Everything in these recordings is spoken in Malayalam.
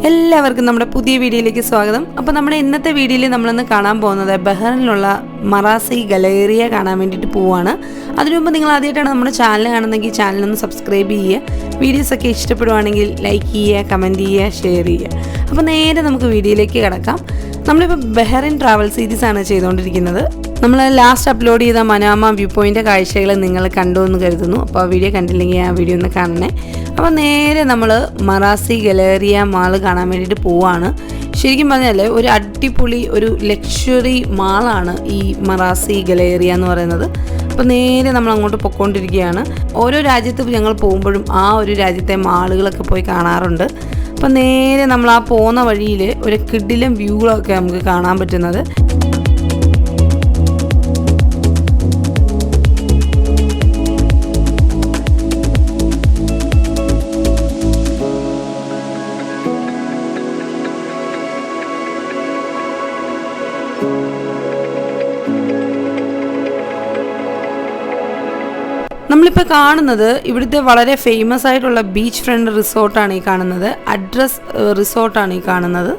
എല്ലാവർക്കും നമ്മുടെ പുതിയ വീഡിയോയിലേക്ക് സ്വാഗതം. അപ്പോൾ നമ്മുടെ ഇന്നത്തെ വീഡിയോയിൽ നമ്മളിന്ന് കാണാൻ പോകുന്നത് ബഹ്റൈനിലുള്ള മറാസി ഗലേറിയ കാണാൻ വേണ്ടിയിട്ട് പോവുകയാണ്. അതിനു മുമ്പ് നിങ്ങൾ ആദ്യമായിട്ടാണ് നമ്മുടെ ചാനൽ കാണുന്നതെങ്കിൽ ചാനലൊന്ന് സബ്സ്ക്രൈബ് ചെയ്യുക. വീഡിയോസൊക്കെ ഇഷ്ടപ്പെടുവാണെങ്കിൽ ലൈക്ക് ചെയ്യുക, കമൻറ്റ് ചെയ്യുക, ഷെയർ ചെയ്യുക. അപ്പോൾ നേരെ നമുക്ക് വീഡിയോയിലേക്ക് കിടക്കാം. നമ്മളിപ്പോൾ ബഹ്റൈൻ ട്രാവൽ സീരീസാണ് ചെയ്തുകൊണ്ടിരിക്കുന്നത്. നമ്മൾ ലാസ്റ്റ് അപ്ലോഡ് ചെയ്ത മനാമ വ്യൂ പോയിൻ്റ് കാഴ്ചകൾ നിങ്ങൾ കണ്ടു എന്ന് കരുതുന്നു. അപ്പോൾ ആ വീഡിയോ കണ്ടില്ലെങ്കിൽ ആ വീഡിയോ ഒന്ന് കാണണേ. അപ്പോൾ നേരെ നമ്മൾ മറാസി ഗലേറിയ മാൾ കാണാൻ വേണ്ടിയിട്ട് പോവാണ്. ശരിക്കും പറഞ്ഞാൽ ഒരു അടിപൊളി ഒരു ലക്ഷറി മാളാണ് ഈ മറാസി ഗലേറിയ എന്ന് പറയുന്നത്. അപ്പോൾ നേരെ നമ്മൾ അങ്ങോട്ട് പൊയ്ക്കൊണ്ടിരിക്കുകയാണ്. ഓരോ രാജ്യത്ത് ഞങ്ങൾ പോകുമ്പോഴും ആ ഒരു രാജ്യത്തെ മാളുകളൊക്കെ പോയി കാണാറുണ്ട്. അപ്പോൾ നേരെ നമ്മൾ ആ പോകുന്ന വഴിയിൽ ഒരു കിടിലം വ്യൂകളൊക്കെ നമുക്ക് കാണാൻ പറ്റുന്നത്. നമ്മളിപ്പോൾ കാണുന്നത് ഇവിടുത്തെ വളരെ ഫേമസ് ആയിട്ടുള്ള ബീച്ച് ഫ്രണ്ട് റിസോർട്ടാണ് ഈ കാണുന്നത്. അഡ്രസ് റിസോർട്ടാണ് ഈ കാണുന്നത്.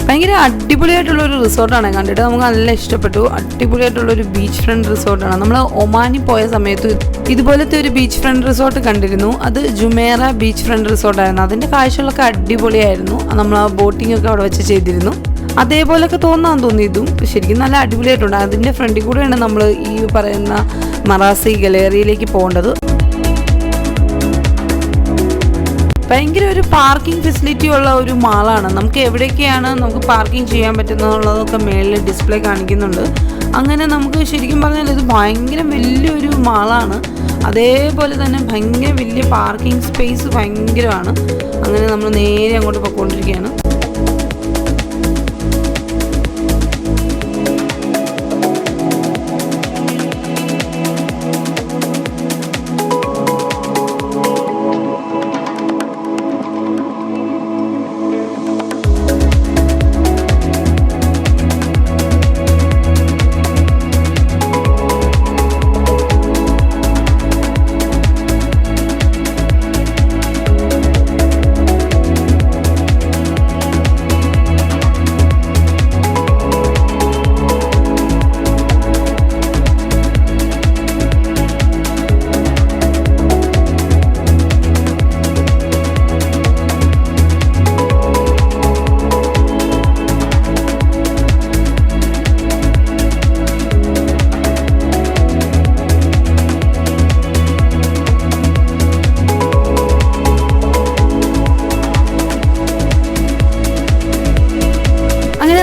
ഭയങ്കര അടിപൊളിയായിട്ടുള്ളൊരു റിസോർട്ടാണ്. കണ്ടിട്ട് നമുക്ക് നല്ല ഇഷ്ടപ്പെട്ടു. അടിപൊളിയായിട്ടുള്ളൊരു ബീച്ച് ഫ്രണ്ട് റിസോർട്ടാണ്. നമ്മൾ ഒമാനിൽ പോയ സമയത്ത് ഇതുപോലത്തെ ഒരു ബീച്ച് ഫ്രണ്ട് റിസോർട്ട് കണ്ടിരുന്നു. അത് ജുമേറ ബീച്ച് ഫ്രണ്ട് റിസോർട്ടായിരുന്നു. അതിൻ്റെ കാഴ്ചകളൊക്കെ അടിപൊളിയായിരുന്നു. നമ്മൾ ആ ബോട്ടിംഗ് ഒക്കെ അവിടെ വെച്ച് ചെയ്തിരുന്നു. അതേപോലെയൊക്കെ തോന്നി ഇതും ശരിക്കും നല്ല അടിപൊളിയായിട്ടുണ്ട്. അതിൻ്റെ ഫ്രണ്ടിൽ കൂടെയാണ് നമ്മൾ ഈ പറയുന്ന മറാസി ഗലേറിയയിലേക്ക് പോകേണ്ടത്. ഭയങ്കര ഒരു പാർക്കിംഗ് ഫെസിലിറ്റി ഉള്ള ഒരു മാളാണ്. നമുക്ക് എവിടെയൊക്കെയാണ് നമുക്ക് പാർക്കിംഗ് ചെയ്യാൻ പറ്റുന്നതുള്ളതൊക്കെ മേളിൽ ഡിസ്പ്ലേ കാണിക്കുന്നുണ്ട്. അങ്ങനെ നമുക്ക് ശരിക്കും പറഞ്ഞാൽ ഇത് ഭയങ്കര വലിയൊരു മാളാണ്. അതേപോലെ തന്നെ ഭയങ്കര വലിയ പാർക്കിംഗ് സ്പേസ് ഭയങ്കരമാണ്. അങ്ങനെ നമ്മൾ നേരെ അങ്ങോട്ട് പോയിക്കൊണ്ടിരിക്കുകയാണ്.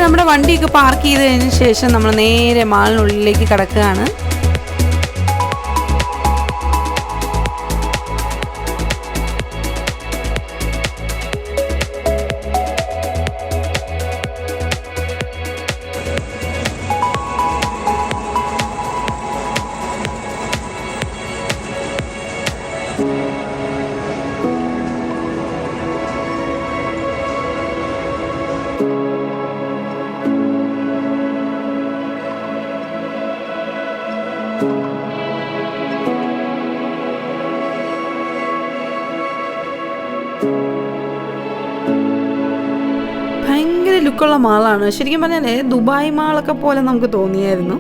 നമ്മുടെ വണ്ടിയൊക്കെ പാർക്ക് ചെയ്തതിന് ശേഷം നമ്മൾ നേരെ മാളിനുള്ളിലേക്ക് കടക്കുകയാണ്. ഭയങ്കര ലുക്കുള്ള മാളാണ്. ശരിക്കും പറഞ്ഞാൽ ദുബായ് മാളൊക്കെ പോലെ നമുക്ക് തോന്നിയായിരുന്നു.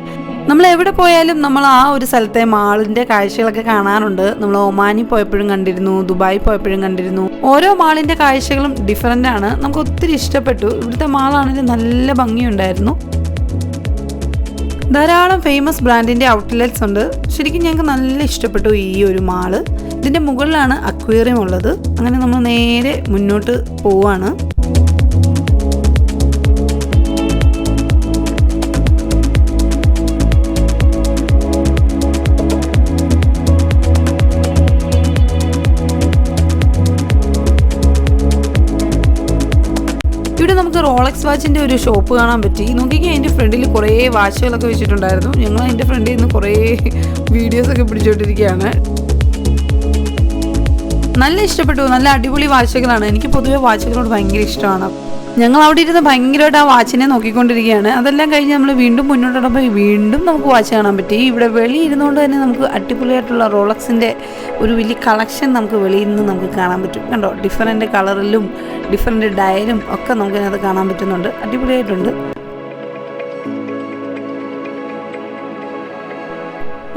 നമ്മൾ എവിടെ പോയാലും നമ്മൾ ആ ഒരു സ്ഥലത്തെ മാളിൻ്റെ കാഴ്ചകളൊക്കെ കാണാറുണ്ട്. നമ്മൾ ഒമാനിൽ പോയപ്പോഴും കണ്ടിരുന്നു, ദുബായിൽ പോയപ്പോഴും കണ്ടിരുന്നു. ഓരോ മാളിൻ്റെ കാഴ്ചകളും ഡിഫറൻ്റ് ആണ്. നമുക്ക് ഒത്തിരി ഇഷ്ടപ്പെട്ടു. ഇവിടുത്തെ മാളാണെങ്കിൽ നല്ല ഭംഗിയുണ്ടായിരുന്നു. ധാരാളം ഫേമസ് ബ്രാൻഡിൻ്റെ ഔട്ട്ലെറ്റ്സ് ഉണ്ട്. ശരിക്കും ഞങ്ങൾക്ക് നല്ല ഇഷ്ടപ്പെട്ടു ഈ ഒരു മാള്. ഇതിൻ്റെ മുകളിലാണ് അക്വേറിയം ഉള്ളത്. അങ്ങനെ നമ്മൾ നേരെ മുന്നോട്ട് പോവാണ്. ഇവിടെ നമുക്ക് റോളക്സ് വാച്ചിൻ്റെ ഒരു ഷോപ്പ് കാണാൻ പറ്റി. നോക്കിക്കാൻ അതിൻ്റെ ഫ്രണ്ടിൽ കുറേ വാച്ചുകളൊക്കെ വെച്ചിട്ടുണ്ടായിരുന്നു. ഞങ്ങൾ അതിൻ്റെ ഫ്രണ്ടിൽ നിന്ന് കുറേ വീഡിയോസൊക്കെ പിടിച്ചോണ്ടിരിക്കുകയാണ്. നല്ല ഇഷ്ടപ്പെട്ടു. നല്ല അടിപൊളി വാച്ചുകളാണ്. എനിക്ക് പൊതുവെ വാച്ചുകളോട് ഭയങ്കര ഇഷ്ടമാണ്. ഞങ്ങൾ അവിടെ ഇരുന്ന് ഭയങ്കരമായിട്ട് ആ വാച്ചിനെ നോക്കിക്കൊണ്ടിരിക്കുകയാണ്. അതെല്ലാം കഴിഞ്ഞ് നമ്മൾ വീണ്ടും മുന്നോട്ടിടുമ്പോൾ വീണ്ടും നമുക്ക് വാച്ച് കാണാൻ പറ്റി. ഇവിടെ വെളിയിൽ ഇരുന്നുകൊണ്ട് തന്നെ നമുക്ക് അടിപൊളിയായിട്ടുള്ള റോളക്സിൻ്റെ ഒരു വലിയ കളക്ഷൻ നമുക്ക് വെളിയിൽ നിന്ന് നമുക്ക് കാണാൻ പറ്റും. കണ്ടോ, ഡിഫറൻറ്റ് കളറിലും ഡിഫറൻറ്റ് ഡയലും ഒക്കെ നമുക്കതിനകത്ത് കാണാൻ പറ്റുന്നുണ്ട്. അടിപൊളിയായിട്ടുണ്ട്.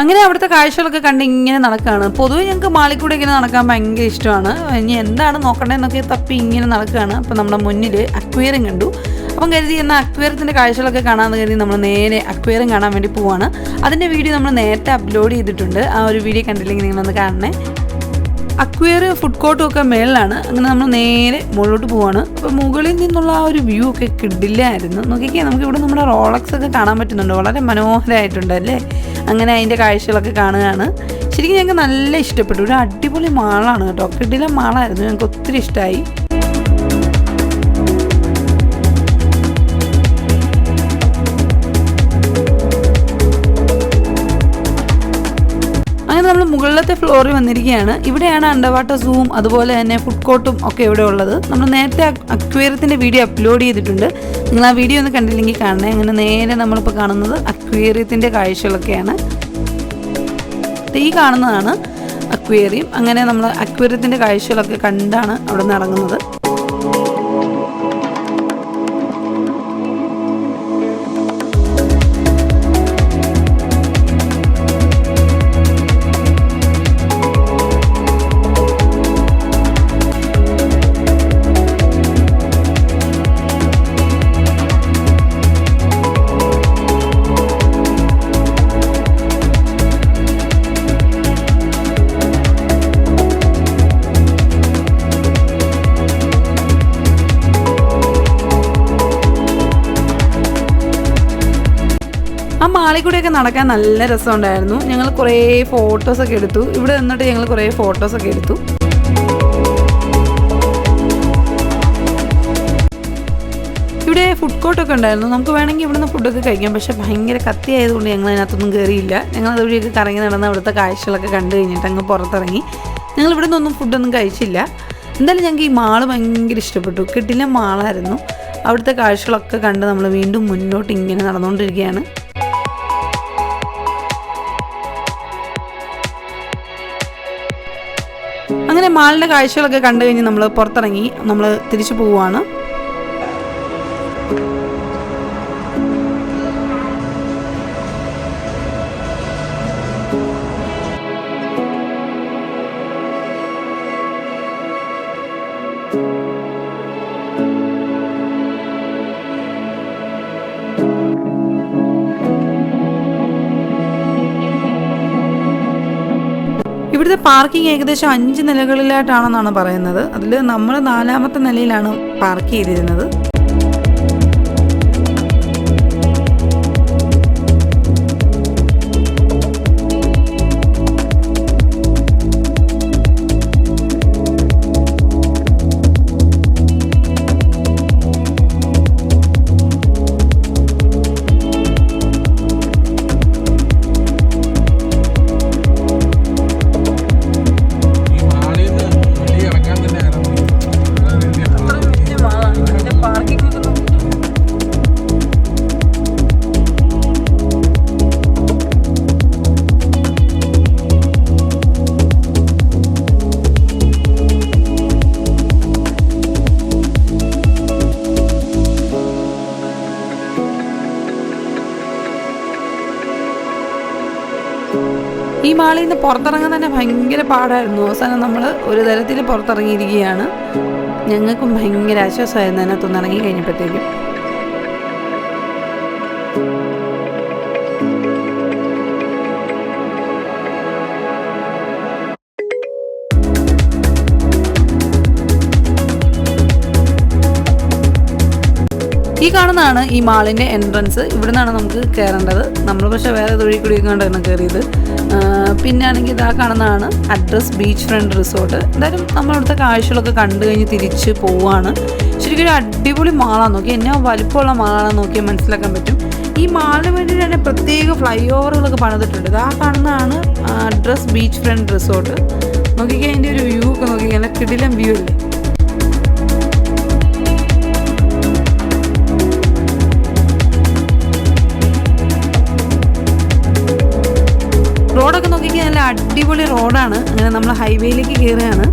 അങ്ങനെ അവിടുത്തെ കാഴ്ചകളൊക്കെ കണ്ട് ഇങ്ങനെ നടക്കുകയാണ്. പൊതുവെ ഞങ്ങൾക്ക് മാളിൽ കൂടെ ഇങ്ങനെ നടക്കാൻ ഭയങ്കര ഇഷ്ടമാണ്. ഇനി എന്താണ് നോക്കണ്ടതെന്നൊക്കെ തപ്പി ഇങ്ങനെ നടക്കുകയാണ്. അപ്പം നമ്മുടെ മുന്നിൽ അക്വേറിയം കണ്ടു. അപ്പം കരുതി എന്നാൽ അക്വേറിയത്തിൻ്റെ കാഴ്ചകളൊക്കെ കാണാമെന്ന് കരുതി നമ്മൾ നേരെ അക്വേറിയം കാണാൻ വേണ്ടി പോവാണ്. അതിൻ്റെ വീഡിയോ നമ്മൾ നേരത്തെ അപ്ലോഡ് ചെയ്തിട്ടുണ്ട്. ആ ഒരു വീഡിയോ കണ്ടില്ലെങ്കിൽ നിങ്ങളൊന്ന് കാണണേ. അക്വേറിയം ഫുഡ് കോർട്ടും ഒക്കെ മേളിലാണ്. അങ്ങനെ നമ്മൾ നേരെ മുകളിലോട്ട് പോവാണ്. അപ്പോൾ മുകളിൽ നിന്നുള്ള ആ ഒരു വ്യൂ ഒക്കെ കിടിലായിരുന്നു. നോക്കിക്കേ, നമുക്ക് ഇവിടെ നമ്മുടെ റോളക്സ് ഒക്കെ കാണാൻ പറ്റുന്നുണ്ട്. വളരെ മനോഹരമായിട്ടുണ്ട് അല്ലേ? അങ്ങനെ അതിൻ്റെ കാഴ്ചകളൊക്കെ കാണുകയാണ്. ശരിക്കും ഞങ്ങൾക്ക് നല്ല ഇഷ്ടപ്പെട്ടു. ഒരു അടിപൊളി മാളാണ് കേട്ടോ. കിടിലൻ മാളായിരുന്നു. ഞങ്ങൾക്ക് ഒത്തിരി ഇഷ്ടമായി. അങ്ങനെ നമ്മൾ മുകളിലത്തെ ഫ്ലോറിൽ വന്നിരിക്കുകയാണ്. ഇവിടെയാണ് അണ്ടർ വാട്ടർ സൂവും അതുപോലെ തന്നെ ഫുഡ് കോർട്ടും ഒക്കെ ഇവിടെ ഉള്ളത്. നമ്മൾ നേരത്തെ അക്വേറിയത്തിൻ്റെ വീഡിയോ അപ്ലോഡ് ചെയ്തിട്ടുണ്ട്. നിങ്ങൾ ആ വീഡിയോ ഒന്ന് കണ്ടില്ലെങ്കിൽ കാണണേ. അങ്ങനെ നേരെ നമ്മളിപ്പോൾ കാണുന്നത് അക്വേറിയത്തിൻ്റെ കാഴ്ചകളൊക്കെയാണ്. ഈ കാണുന്നതാണ് അക്വേറിയം. അങ്ങനെ നമ്മൾ അക്വേറിയത്തിൻ്റെ കാഴ്ചകളൊക്കെ കണ്ടാണ് അവിടെ നിന്ന് ഇറങ്ങുന്നത്. ആ മാളിൽ കൂടെയൊക്കെ നടക്കാൻ നല്ല രസമുണ്ടായിരുന്നു. ഞങ്ങൾ കുറേ ഫോട്ടോസൊക്കെ എടുത്തു. ഇവിടെ നിന്നിട്ട് ഞങ്ങൾ കുറേ ഫോട്ടോസൊക്കെ എടുത്തു. ഇവിടെ ഫുഡ് കോർട്ടൊക്കെ ഉണ്ടായിരുന്നു. നമുക്ക് വേണമെങ്കിൽ ഇവിടുന്ന് ഫുഡൊക്കെ കഴിക്കാം. പക്ഷേ ഭയങ്കര കത്തി ആയതുകൊണ്ട് ഞങ്ങൾ അതിനകത്തൊന്നും കയറിയില്ല. ഞങ്ങൾ അതുവഴിയൊക്കെ കറങ്ങി നടന്ന് അവിടുത്തെ കാഴ്ചകളൊക്കെ കണ്ടു കഴിഞ്ഞിട്ട് അങ്ങ് പുറത്തിറങ്ങി. ഞങ്ങൾ ഇവിടെ നിന്നൊന്നും ഫുഡൊന്നും കഴിച്ചില്ല. എന്തായാലും ഞങ്ങൾക്ക് ഈ മാള് ഭയങ്കര ഇഷ്ടപ്പെട്ടു. കിടിലൻ മാളായിരുന്നു. അവിടുത്തെ കാഴ്ചകളൊക്കെ കണ്ട് നമ്മൾ വീണ്ടും മുന്നോട്ട് ഇങ്ങനെ നടന്നുകൊണ്ടിരിക്കുകയാണ്. അങ്ങനെ മാളിൻ്റെ കാഴ്ചകളൊക്കെ കണ്ടു കഴിഞ്ഞ് നമ്മൾ പുറത്തിറങ്ങി. നമ്മൾ തിരിച്ചു പോവുകയാണ്. ഇവിടുത്തെ പാർക്കിംഗ് ഏകദേശം 5 നിലകളിലായിട്ടാണെന്നാണ് പറയുന്നത്. അതിൽ നമ്മൾ 4ാമത്തെ നിലയിലാണ് പാർക്ക് ചെയ്തിരുന്നത്. ഈ മാളിൽ നിന്ന് പുറത്തിറങ്ങാൻ തന്നെ ഭയങ്കര പാടായിരുന്നു. അവസാനം നമ്മൾ ഒരു തരത്തിൽ പുറത്തിറങ്ങിയിരിക്കുകയാണ്. ഞങ്ങൾക്കും ഭയങ്കര ആശ്വാസമായിരുന്നു അതിനകത്തൊന്ന് ഇറങ്ങി കഴിഞ്ഞപ്പോഴത്തേക്കും. ഈ കാണുന്നതാണ് ഈ മാളിൻ്റെ എൻട്രൻസ്. ഇവിടെ നിന്നാണ് നമുക്ക് കയറേണ്ടത്. നമ്മൾ പക്ഷേ വേറെ തൊഴിൽ കൂടിയൊക്കെ കണ്ടാണ് കയറിയത്. പിന്നെ ആണെങ്കിൽ ഇതാ കാണുന്നതാണ് അഡ്രസ് ബീച്ച് ഫ്രണ്ട് റിസോർട്ട്. എന്തായാലും നമ്മളവിടുത്തെ കാഴ്ചകളൊക്കെ കണ്ടു കഴിഞ്ഞ് തിരിച്ച് പോവുകയാണ്. ശരിക്കും ഒരു അടിപൊളി മാളാണ്. നോക്കി എന്നാ വലിപ്പമുള്ള മാളാണെന്ന് നോക്കിയാൽ മനസ്സിലാക്കാൻ പറ്റും. ഈ മാളിന് വേണ്ടി തന്നെ പ്രത്യേക ഫ്ലൈ ഓവറുകളൊക്കെ പണിതിട്ടുണ്ട്. ഇതാ കാണുന്നതാണ് അഡ്രസ് ബീച്ച് ഫ്രണ്ട് റിസോർട്ട്. നോക്കിക്കാൻ അതിൻ്റെ ഒരു വ്യൂ ഒക്കെ നോക്കിക്കാൻ നല്ല കിടിലം വ്യൂ അല്ലേ. റോഡൊക്കെ നോക്കിക്കാൻ നല്ല അടിപൊളി റോഡാണ്. അങ്ങനെ നമ്മൾ ഹൈവേയിലേക്ക് കയറുകയാണ്.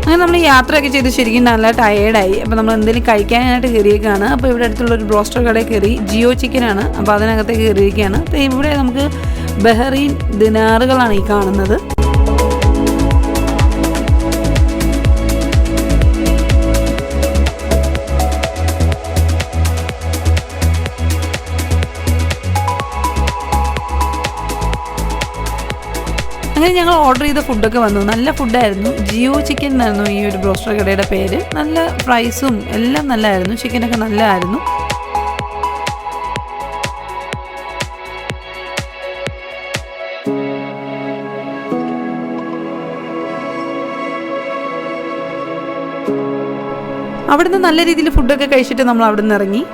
അങ്ങനെ നമ്മൾ യാത്രയൊക്കെ ചെയ്ത് ശരിക്കും നല്ല ടയേർഡായി. അപ്പോൾ നമ്മൾ എന്തെങ്കിലും കഴിക്കാനായിട്ട് കയറിയേക്കാണ്. അപ്പോൾ ഇവിടെ അടുത്തുള്ള ഒരു ബ്രോസ്റ്റർ കടയിൽ കയറി. ജിയോ ചിക്കനാണ്. അപ്പോൾ അതിനകത്തേക്ക് കയറിയിരിക്കുകയാണ്. അപ്പോൾ ഇവിടെ നമുക്ക് ബഹ്റൈൻ ദിനാറുകളാണ് ഈ കാണുന്നത്. അങ്ങനെ ഞങ്ങൾ ഓർഡർ ചെയ്ത ഫുഡൊക്കെ വന്നു. നല്ല ഫുഡായിരുന്നു. ജിയോ ചിക്കൻ എന്നായിരുന്നു ഈ ഒരു ബ്രോസ്റ്റർ കടയുടെ പേര്. നല്ല പ്രൈസും എല്ലാം നല്ലതായിരുന്നു. ചിക്കനൊക്കെ നല്ലതായിരുന്നു. അവിടുന്ന് നല്ല രീതിയിൽ ഫുഡൊക്കെ കഴിച്ചിട്ട് നമ്മൾ അവിടെ നിന്ന് ഇറങ്ങി.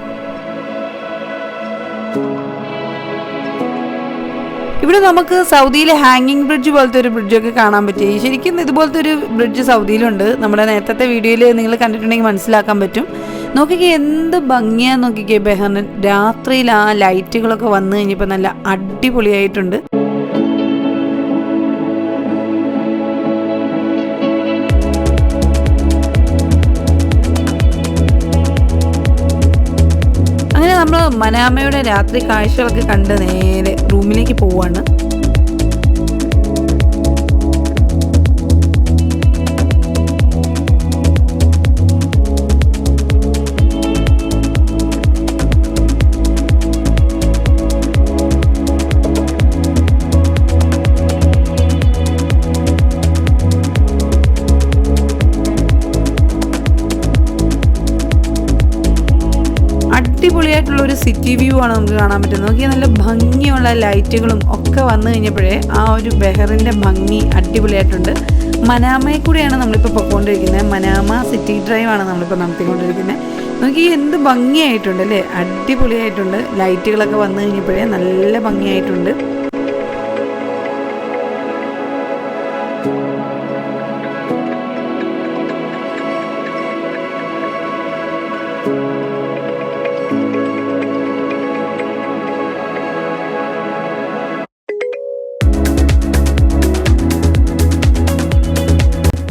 ഇവിടെ നമുക്ക് സൗദിയിലെ ഹാങ്ങിങ് ബ്രിഡ്ജ് പോലത്തെ ഒരു ബ്രിഡ്ജൊക്കെ കാണാൻ പറ്റി. ശരിക്കും ഇതുപോലത്തെ ഒരു ബ്രിഡ്ജ് സൗദിയിലുണ്ട്. നമ്മുടെ നേരത്തെ വീഡിയോയിൽ നിങ്ങൾ കണ്ടിട്ടുണ്ടെങ്കിൽ മനസ്സിലാക്കാൻ പറ്റും. നോക്കിക്കേ എന്ത് ഭംഗിയാന്ന് നോക്കിക്കേ ബഹ്റൈൻ. രാത്രിയിൽ ആ ലൈറ്റുകളൊക്കെ വന്നു കഴിഞ്ഞപ്പോൾ നല്ല അടിപൊളിയായിട്ടുണ്ട്. അങ്ങനെ നമ്മൾ മനാമയുടെ രാത്രി കാഴ്ചകളൊക്കെ കണ്ട് നേരെ റൂമിലേക്ക് പോവാണ്. അടിപൊളിയായിട്ടുള്ള ഒരു സിറ്റി വ്യൂ ആണ് നമുക്ക് കാണാൻ പറ്റുന്നത്. നോക്കിയാൽ നല്ല ഭംഗിയുള്ള ലൈറ്റുകളും ഒക്കെ വന്നു കഴിഞ്ഞപ്പോഴേ ആ ഒരു ബഹ്റൈൻ്റെ ഭംഗി അടിപൊളിയായിട്ടുണ്ട്. മനാമയിൽ കൂടെയാണ് നമ്മളിപ്പോൾ പൊയ്ക്കൊണ്ടിരിക്കുന്നത്. മനാമ സിറ്റി ഡ്രൈവാണ് നമ്മളിപ്പോൾ നടത്തിക്കൊണ്ടിരിക്കുന്നത്. നോക്കി എന്ത് ഭംഗിയായിട്ടുണ്ട് അല്ലേ. അടിപൊളിയായിട്ടുണ്ട്. ലൈറ്റുകളൊക്കെ വന്നു കഴിഞ്ഞപ്പോഴേ നല്ല ഭംഗിയായിട്ടുണ്ട്.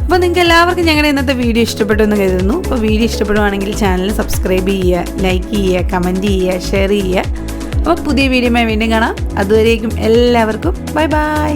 അപ്പോൾ നിങ്ങൾക്ക് എല്ലാവർക്കും ഞങ്ങളുടെ ഇന്നത്തെ വീഡിയോ ഇഷ്ടപ്പെട്ടു എന്ന് കരുതുന്നു. അപ്പോൾ വീഡിയോ ഇഷ്ടപ്പെടുവാണെങ്കിൽ ചാനൽ സബ്സ്ക്രൈബ് ചെയ്യുക, ലൈക്ക് ചെയ്യുക, കമൻറ്റ് ചെയ്യുക, ഷെയർ ചെയ്യുക. അപ്പോൾ പുതിയ വീഡിയോയുമായി വീണ്ടും കാണാം. അതുവരേക്കും എല്ലാവർക്കും ബൈ ബൈ.